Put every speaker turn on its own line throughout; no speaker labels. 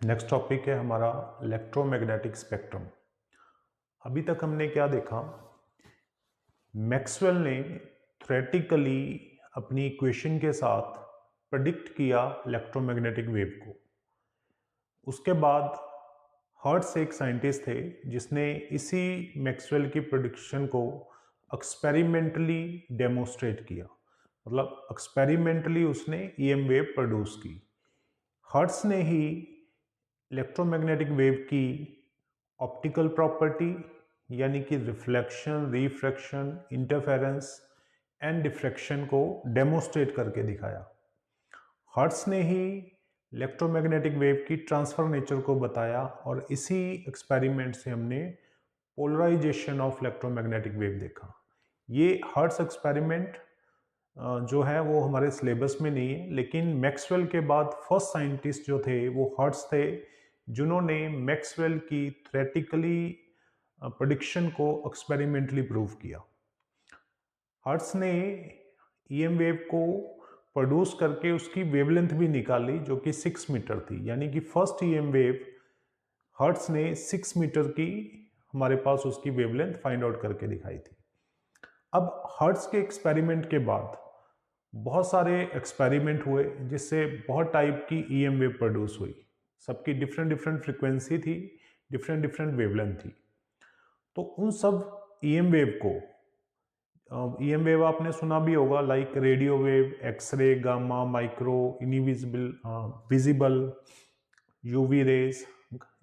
Next topic है हमारा electromagnetic spectrum. अभी तक हमने क्या देखा, मैक्सवेल ने थ्योरेटिकली अपनी इक्वेशन के साथ प्रेडिक्ट किया इलेक्ट्रोमैग्नेटिक वेव को। उसके बाद हर्ट्ज एक साइंटिस्ट थे जिसने इसी मैक्सवेल की प्रेडिक्शन को एक्सपेरिमेंटली डेमोस्ट्रेट किया, मतलब एक्सपेरिमेंटली उसने ईएम वेव प्रोड्यूस की। हर्ट्ज ने ही इलेक्ट्रोमैग्नेटिक वेव की ऑप्टिकल प्रॉपर्टी यानी कि reflection, refraction, interference and diffraction को डेमोस्ट्रेट करके दिखाया। हर्ट्ज ने ही इलेक्ट्रोमैग्नेटिक वेव की ट्रांसफर नेचर को बताया और इसी एक्सपेरिमेंट से हमने पोलराइजेशन ऑफ इलेक्ट्रोमैग्नेटिक वेव देखा। ये हर्ट्ज एक्सपेरिमेंट जो है वो हमारे सिलेबस में नहीं है, लेकिन मैक्सवेल के बाद फर्स्ट साइंटिस्ट जो थे वो हर्ट्ज थे, जिन्होंने मैक्सवेल की थ्योरेटिकली प्रेडिक्शन को एक्सपेरिमेंटली प्रूव किया। हर्ट्ज ने ईएम वेव को प्रोड्यूस करके उसकी वेवलेंथ भी निकाली जो कि 6 मीटर थी, यानी कि फर्स्ट ईएम वेव हर्ट्ज ने 6 मीटर की हमारे पास उसकी वेवलेंथ फाइंड आउट करके दिखाई थी। अब हर्ट्ज के एक्सपेरिमेंट के बाद बहुत सारे एक्सपेरिमेंट हुए जिससे बहुत टाइप की ईएम वेव प्रोड्यूस हुई। सबकी डिफरेंट डिफरेंट फ्रीक्वेंसी थी, डिफरेंट डिफरेंट वेवलेंथ थी। तो उन सब ईएम वेव को, ईएम वेव आपने सुना भी होगा, like radio wave, X-ray, gamma, micro, invisible, visible, UV rays,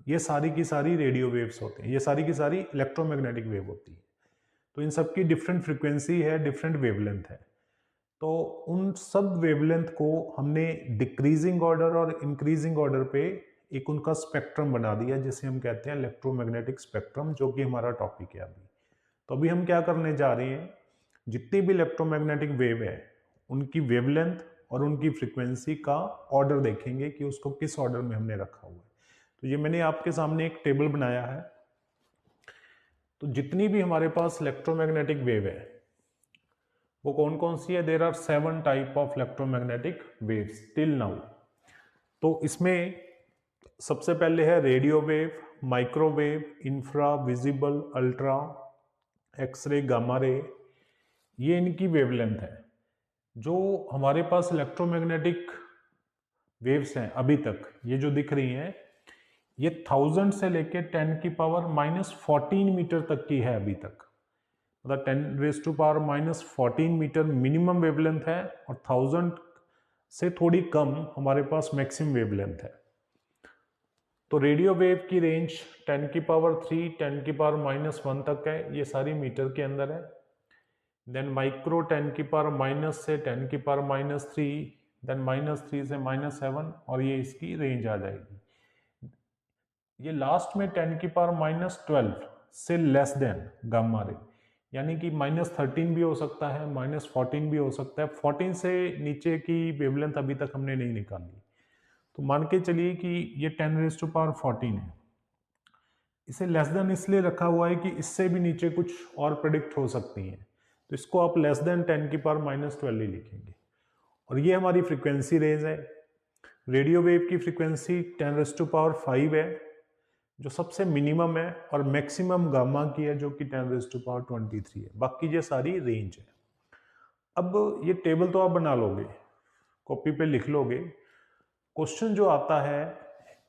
ये सारी की सारी रेडियो वेव्स होते हैं, ये सारी की सारी इलेक्ट्रोमैग्नेटिक वेव होती है। तो इन सब की डिफरेंट फ्रीक्वेंसी है, डिफरेंट वेवलेंथ है। तो उन सब वेवलेंथ को हमने डिक्रीजिंग ऑर्डर और इंक्रीजिंग ऑर्डर पे एक उनका स्पेक्ट्रम बना दिया, जिसे हम कहते हैं इलेक्ट्रोमैग्नेटिक स्पेक्ट्रम, जो कि हमारा टॉपिक है अभी। तो अभी हम क्या करने जा रहे हैं, जितनी भी इलेक्ट्रोमैग्नेटिक वेव है उनकी वेवलेंथ और उनकी फ्रीक्वेंसी का ऑर्डर देखेंगे कि उसको किस ऑर्डर में हमने रखा हुआ है। तो ये मैंने आपके सामने एक टेबल बनाया है। तो जितनी भी हमारे पास इलेक्ट्रोमैग्नेटिक वेव है वो कौन कौन सी है, there are 7 type of electromagnetic waves till now. तो इसमें सबसे पहले है radio wave, microwave, infra, visible, ultra, X-ray, gamma ray. ये इनकी वेवलेंथ है। जो हमारे पास इलेक्ट्रोमैग्नेटिक वेव्स हैं अभी तक, ये जो दिख रही हैं, ये 1000 से लेके 10⁻⁻14 मीटर तक की है अभी तक। मतलब 10⁻⁻14 मीटर मिनिमम वेवलेंथ है और 1000 से थोड़ी कम हमारे पास मैक्सिमम वेवलेंथ है। तो रेडियो वेव की रेंज 10⁻3, 10⁻⁻1 तक है, ये सारी मीटर के अंदर है। देन माइक्रो 10⁻- से 10⁻⁻3, देन -3 से -7, और ये इसकी रेंज आ जाएगी। ये लास्ट में 10⁻12 से लेस देन गामा रे, यानी कि -13 भी हो सकता है, -14 भी हो सकता है। 14 से नीचे की वेवलेंथ अभी तक हमने नहीं निकाली। तो मान के चलिए कि ये 10⁻14 है। इसे लेस देन इसलिए रखा हुआ है कि इससे भी नीचे कुछ और प्रेडिक्ट हो सकती हैं, तो इसको आप लेस देन 10⁻12 ही लिखेंगे। और ये हमारी फ्रीक्वेंसी रेंज है। रेडियो वेव की फ्रीक्वेंसी 10⁻5 है जो सबसे मिनिमम है, और मैक्सिमम गामा की है जो कि 10⁻23 है। बाकी ये सारी रेंज है। अब ये टेबल तो आप बना लोगे, कॉपी पे लिख लोगे। क्वेश्चन जो आता है,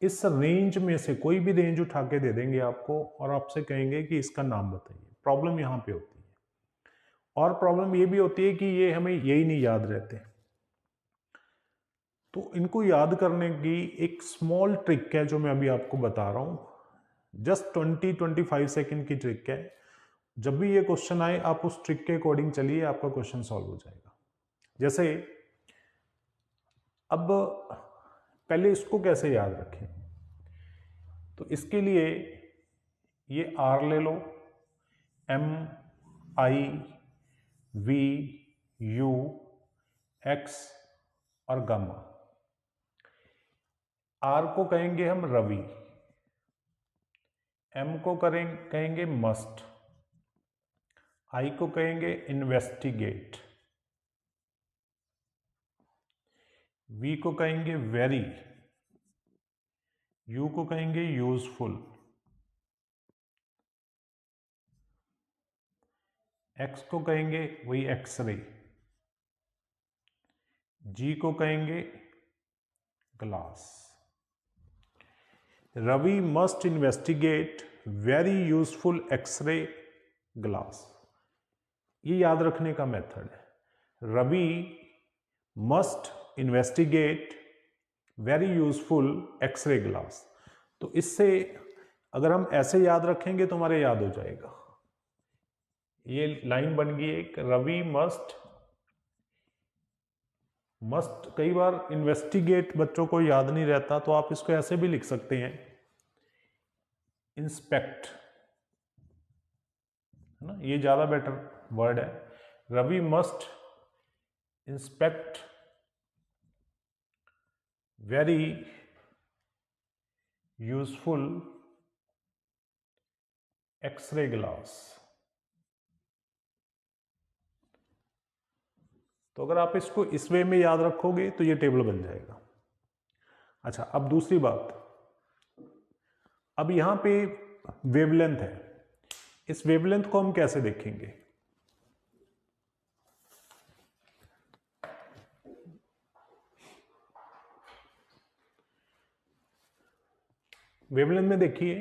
इस रेंज में से कोई भी रेंज उठा के दे देंगे आपको और आपसे कहेंगे कि इसका नाम बताइए। प्रॉब्लम यहां पे होती है। और प्रॉब्लम ये भी होती है कि ये हमें यही नहीं याद रहते। तो इनको याद करने की एक स्मॉल ट्रिक है जो मैं अभी आपको बता रहा हूं। जस्ट 20-25 सेकेंड की ट्रिक है। जब भी ये क्वेश्चन आए आप उस ट्रिक के अकॉर्डिंग चलिए, आपका क्वेश्चन सॉल्व हो जाएगा। जैसे अब पहले इसको कैसे याद रखें, तो इसके लिए ये आर ले लो, M, I, V, U, X और गामा। आर को कहेंगे हम रवि, एम को कहेंगे मस्ट, आई को कहेंगे इन्वेस्टिगेट, वी को कहेंगे वेरी, यू को कहेंगे यूजफुल, एक्स को कहेंगे वही एक्सरे, जी को कहेंगे glass. Ravi must investigate very useful X-ray glass. ये याद रखने का मेथड है। Ravi must investigate very useful X-ray glass. तो इससे अगर हम ऐसे याद रखेंगे तो हमारे याद हो जाएगा। ये लाइन बन गई एक, रवि मस्ट कई बार इन्वेस्टिगेट बच्चों को याद नहीं रहता, तो आप इसको ऐसे भी लिख सकते हैं, इंस्पेक्ट, है ना, ये ज्यादा बेटर वर्ड है। Ravi must inspect very useful X-ray glass. तो अगर आप इसको इस वे में याद रखोगे तो ये टेबल बन जाएगा। अच्छा, अब दूसरी बात, अब यहां पे वेवलेंथ है, इस वेवलेंथ को हम कैसे देखेंगे? वेवलेंथ में देखिए,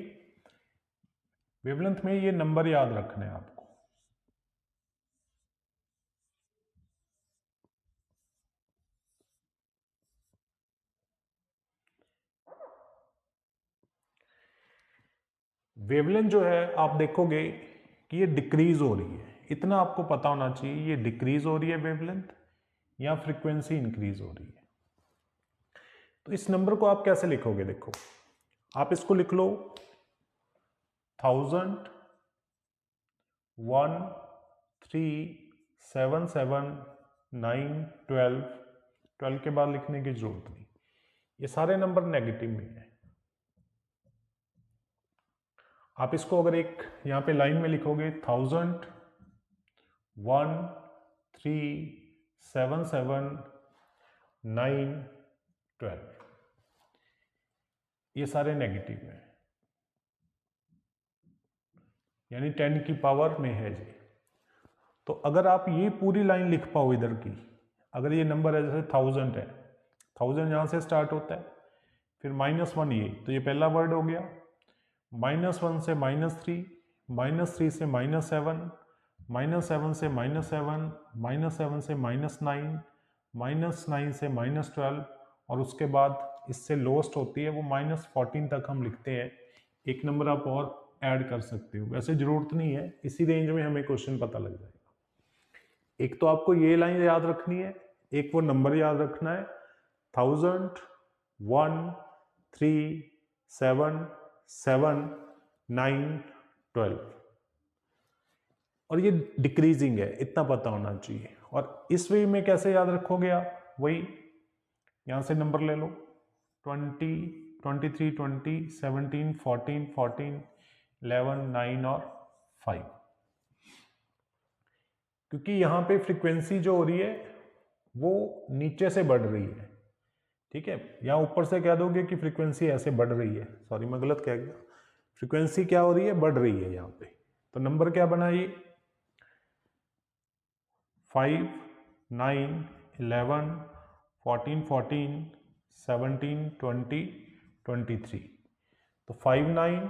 वेवलेंथ में ये नंबर याद रखने हैं आपको। वेवलेंथ जो है आप देखोगे कि ये डिक्रीज हो रही है, इतना आपको पता होना चाहिए, ये डिक्रीज हो रही है वेवलेंथ या फ्रीक्वेंसी इंक्रीज हो रही है। तो इस नंबर को आप कैसे लिखोगे? देखो, आप इसको लिख लो 1000 1 3 7 7 9 12 12 के बाद लिखने की जरूरत नहीं, ये सारे नंबर नेगेटिव में है। आप इसको अगर एक यहां पे लाइन में लिखोगे 1000 1 3 7 7 9 12, ये सारे नेगेटिव हैं, यानी 10 की पावर में है जी। तो अगर आप ये पूरी लाइन लिख पाओ इधर की, अगर ये नंबर है जैसे 1000 है, 1000 यहां से स्टार्ट होता है, फिर -1 ये, तो ये पहला वर्ड हो गया, -1 से -3, -3 से -7, -7 से -7, -7 से -9, -9 से -12, और उसके बाद इससे लोएस्ट होती है वो -14 तक हम लिखते हैं। एक नंबर आप और ऐड कर सकते हो, वैसे जरूरत नहीं है, इसी रेंज में हमें क्वेश्चन पता लग जाएगा। एक तो आपको ये लाइन याद रखनी है, एक वो नंबर याद रखना है, 1000 1 3 7 7 9 12, और ये डिक्रीजिंग है, इतना पता होना चाहिए। और इस वे में कैसे याद रखोगे आप? वही यहां से नंबर ले लो, 20 23 20 17 14 14 11 9 और 5, क्योंकि यहां पे फ्रीक्वेंसी जो हो रही है वो नीचे से बढ़ रही है, ठीक है। यहां ऊपर से कह दोगे कि फ्रीक्वेंसी ऐसे बढ़ रही है, सॉरी मैं गलत कह गया, फ्रीक्वेंसी क्या हो रही है? बढ़ रही है यहां पे। तो नंबर क्या बना ये? 5 9 11 14 14 17 20 23। तो 5 9,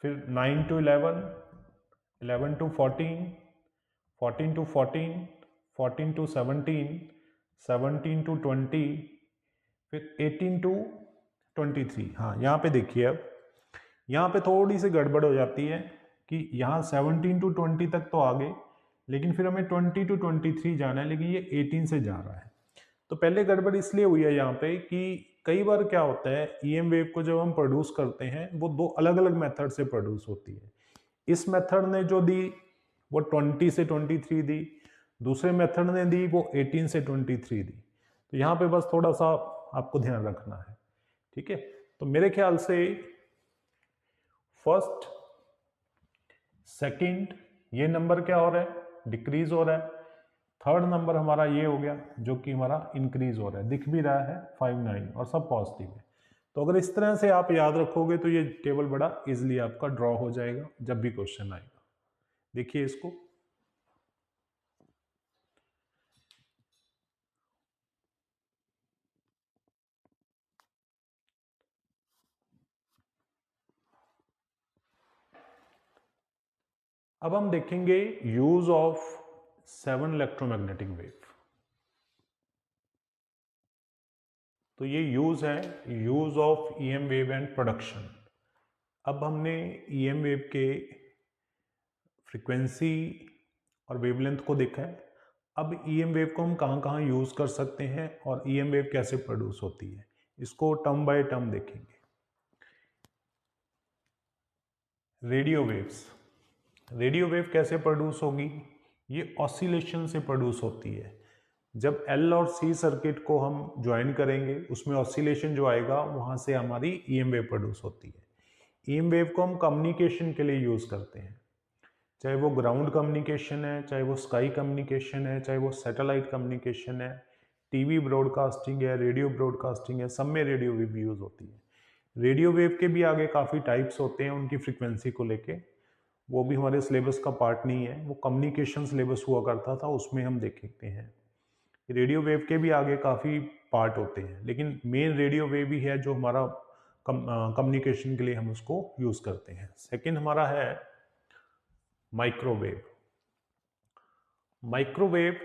फिर 9 to 11, 11 to 14, 14 to 14, 14 to 17, 17 to 20, फिर 18 to 23। हाँ, यहाँ पे देखिए, अब यहाँ पे थोड़ी सी गड़बड़ हो जाती है कि यहाँ 17 to 20 तक तो आ गए, लेकिन फिर हमें 20 to 23 जाना है, लेकिन ये 18 से जा रहा है। तो पहले गड़बड़ इसलिए हुई है यहाँ पे कि कई बार क्या होता है, ईएम वेव को जब हम प्रोड्यूस करते हैं वो दो अलग अलग मेथड से प्रोड्यूस होती है। इस मेथड ने जो दी वो 20 से 23 दी, दूसरे मेथड ने दी वो 18 से 23 दी। तो यहाँ पे बस थोड़ा सा आपको ध्यान रखना है, ठीक है। तो मेरे ख्याल से फर्स्ट सेकंड ये नंबर क्या हो रहा है? डिक्रीज हो रहा है। थर्ड नंबर हमारा ये हो गया जो कि हमारा इंक्रीज हो रहा है, दिख भी रहा है 5 9 और सब पॉजिटिव है। तो अगर इस तरह से आप याद रखोगे तो ये टेबल बड़ा इजीली आपका ड्रॉ हो जाएगा जब भी क्वेश्चन आएगा। देखिए इसको, अब हम देखेंगे यूज ऑफ 7 इलेक्ट्रोमैग्नेटिक वेव। तो ये यूज है, use of EM wave and production. अब हमने ईएम वेव के फ्रीक्वेंसी और वेवलेंथ को देखा है। अब ईएम वेव को हम कहाँ कहाँ यूज कर सकते हैं और ईएम वेव कैसे प्रोड्यूस होती है, इसको टर्म बाय टर्म देखेंगे। रेडियो वेव्स, रेडियो वेव कैसे प्रोड्यूस होगी? ये ऑसिलेशन से प्रोड्यूस होती है। जब एल और सी सर्किट को हम ज्वाइन करेंगे उसमें ऑसिलेशन जो आएगा वहाँ से हमारी ईएम वेव प्रोड्यूस होती है। ईएम वेव को हम कम्युनिकेशन के लिए यूज़ करते हैं, चाहे वो ग्राउंड कम्युनिकेशन है, चाहे वो स्काई कम्युनिकेशन है, चाहे वो सैटेलाइट कम्युनिकेशन है, टीवी ब्रॉडकास्टिंग है, रेडियो ब्रॉडकास्टिंग है, सब में रेडियो वेव यूज़ होती है। रेडियो वेव के भी आगे काफ़ी टाइप्स होते हैं उनकी फ्रिक्वेंसी को लेके, वो भी हमारे सिलेबस का पार्ट नहीं है, वो कम्युनिकेशन सिलेबस हुआ करता था उसमें हम देखते हैं। रेडियो वेव के भी आगे काफ़ी पार्ट होते हैं, लेकिन मेन रेडियो वेव ही है जो हमारा कम्युनिकेशन के लिए हम उसको यूज़ करते हैं। सेकंड हमारा है माइक्रोवेव। माइक्रोवेव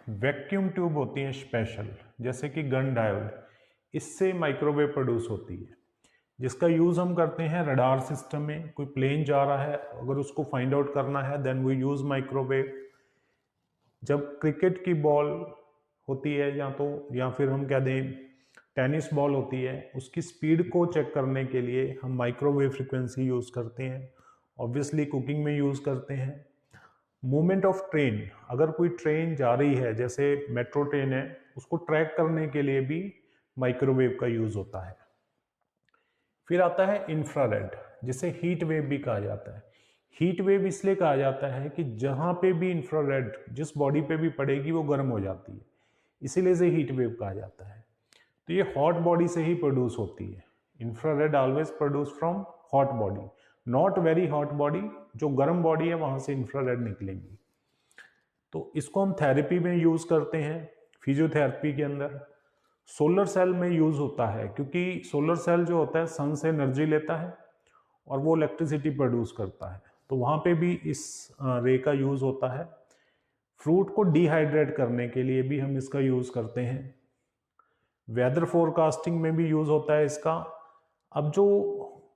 वैक्यूम ट्यूब होती हैं स्पेशल, जैसे कि गन डायोड, इससे माइक्रोवेव प्रोड्यूस होती है, जिसका यूज़ हम करते हैं रडार सिस्टम में। कोई प्लेन जा रहा है, अगर उसको फाइंड आउट करना है देन वी यूज़ माइक्रोवेव। जब क्रिकेट की बॉल होती है या फिर हम कह दें टेनिस बॉल होती है, उसकी स्पीड को चेक करने के लिए हम माइक्रोवेव फ्रिक्वेंसी यूज़ करते हैं। ऑब्वियसली कुकिंग में यूज़ करते हैं। मूवमेंट ऑफ ट्रेन, अगर कोई ट्रेन जा रही है जैसे मेट्रो ट्रेन है, उसको ट्रैक करने के लिए भी माइक्रोवेव का यूज़ होता है। फिर आता है इंफ्रारेड, जिसे हीट वेव भी कहा जाता है। हीट वेव इसलिए कहा जाता है कि जहाँ पे भी इंफ्रारेड जिस बॉडी पे भी पड़ेगी वो गर्म हो जाती है, इसीलिए इसे हीट वेव कहा जाता है। तो ये हॉट बॉडी से ही प्रोड्यूस होती है। Infrared always produce from hot body, not very hot body, जो गर्म बॉडी है वहाँ से इंफ्रारेड निकलेंगी। तो इसको हम थेरेपी में यूज़ करते हैं, फिजियोथेरेपी के अंदर। सोलर सेल में यूज़ होता है, क्योंकि सोलर सेल जो होता है सन से एनर्जी लेता है और वो इलेक्ट्रिसिटी प्रोड्यूस करता है, तो वहाँ पे भी इस रे का यूज़ होता है। फ्रूट को डिहाइड्रेट करने के लिए भी हम इसका यूज़ करते हैं। वेदर फोरकास्टिंग में भी यूज़ होता है इसका। अब जो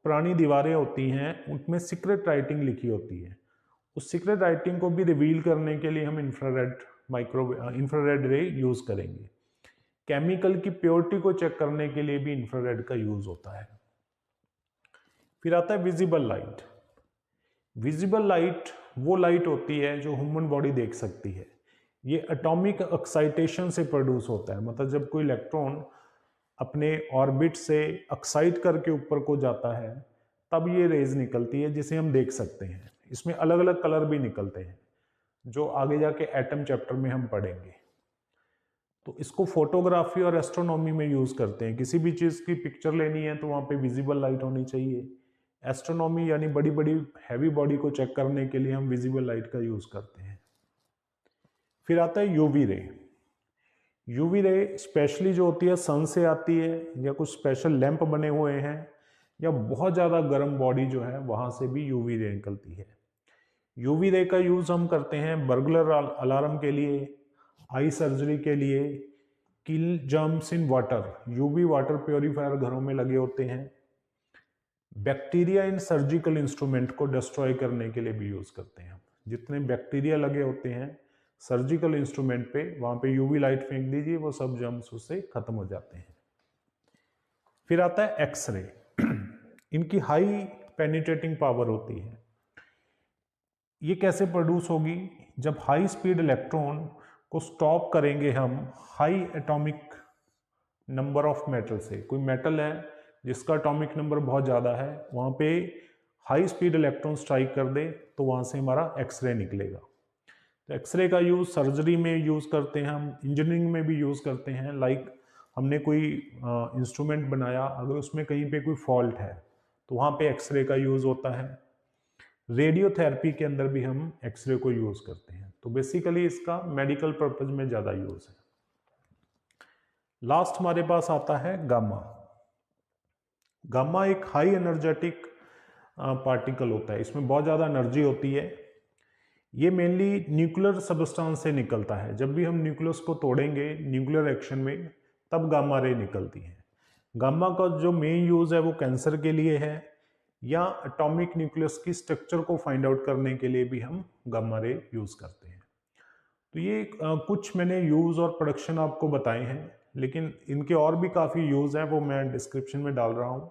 पुरानी दीवारें होती हैं उनमें सीक्रेट राइटिंग लिखी होती है, उस सीक्रेट राइटिंग को भी रिवील करने के लिए हम इंफ्रारेड रे यूज़ करेंगे। केमिकल की प्योरिटी को चेक करने के लिए भी इंफ्रारेड का यूज़ होता है। फिर आता है विजिबल लाइट। विजिबल लाइट वो लाइट होती है जो ह्यूमन बॉडी देख सकती है। ये एटॉमिक एक्साइटेशन से प्रोड्यूस होता है, मतलब जब कोई इलेक्ट्रॉन अपने ऑर्बिट से एक्साइट करके ऊपर को जाता है तब ये रेज निकलती है, जिसे हम देख सकते हैं। इसमें अलग अलग कलर भी निकलते हैं, जो आगे जाके एटम चैप्टर में हम पढ़ेंगे। तो इसको फोटोग्राफी और एस्ट्रोनॉमी में यूज़ करते हैं। किसी भी चीज़ की पिक्चर लेनी है तो वहाँ पे विजिबल लाइट होनी चाहिए। एस्ट्रोनॉमी यानी बड़ी बड़ी हैवी बॉडी को चेक करने के लिए हम विजिबल लाइट का यूज़ करते हैं। फिर आता है UV ray. UV ray specially जो होती है सन से आती है, या कुछ स्पेशल लैंप बने हुए हैं, या बहुत ज़्यादा गर्म बॉडी जो है वहाँ से भी यूवी रे निकलती है। यूवी रे का यूज़ हम करते हैं बर्गलर अलार्म के लिए, आई सर्जरी के लिए, kill germs in water, UV water purifier घरों में लगे होते हैं। बैक्टीरिया इन सर्जिकल इंस्ट्रूमेंट को डिस्ट्रॉय करने के लिए भी यूज़ करते हैं। जितने बैक्टीरिया लगे होते हैं सर्जिकल इंस्ट्रूमेंट पे, वहाँ पे यूवी लाइट फेंक दीजिए, वो सब जर्म्स उससे खत्म हो जाते हैं। फिर आता है एक्सरे। इनकी हाई पेनिट्रेटिंग पावर होती है। ये कैसे प्रोड्यूस होगी? जब हाई स्पीड इलेक्ट्रॉन को स्टॉप करेंगे हम high atomic number of metal से, कोई मेटल है जिसका एटॉमिक नंबर बहुत ज़्यादा है, वहाँ पे हाई स्पीड इलेक्ट्रॉन स्ट्राइक कर दे तो वहाँ से हमारा एक्सरे निकलेगा। तो एक्सरे का यूज़ सर्जरी में यूज़ करते हैं हम, इंजीनियरिंग में भी यूज़ करते हैं, लाइक हमने कोई इंस्ट्रूमेंट बनाया, अगर उसमें कहीं पे कोई फॉल्ट है तो वहाँ पे एक्सरे का यूज़ होता है। रेडियोथेरेपी के अंदर भी हम एक्सरे को यूज़ करते हैं। तो बेसिकली इसका मेडिकल पर्पज में ज़्यादा यूज़ है। लास्ट हमारे पास आता है गामा। गामा एक हाई एनर्जेटिक पार्टिकल होता है, इसमें बहुत ज़्यादा एनर्जी होती है। ये मेनली न्यूक्लियर सबस्टेंस से निकलता है। जब भी हम न्यूक्लियस को तोड़ेंगे न्यूक्लियर एक्शन में, तब गामा रे निकलती है। गामा का जो मेन यूज़ है वो कैंसर के लिए है, या एटॉमिक न्यूक्लियस की स्ट्रक्चर को फाइंड आउट करने के लिए भी हम गामा रे यूज़ करते हैं। तो ये कुछ मैंने यूज़ और प्रोडक्शन आपको बताए हैं, लेकिन इनके और भी काफ़ी यूज़ हैं, वो मैं डिस्क्रिप्शन में डाल रहा हूँ।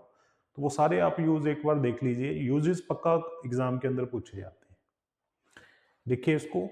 तो वो सारे आप यूज़ एक बार देख लीजिए, यूजेस पक्का एग्जाम के अंदर पूछे जाते हैं। देखिए इसको,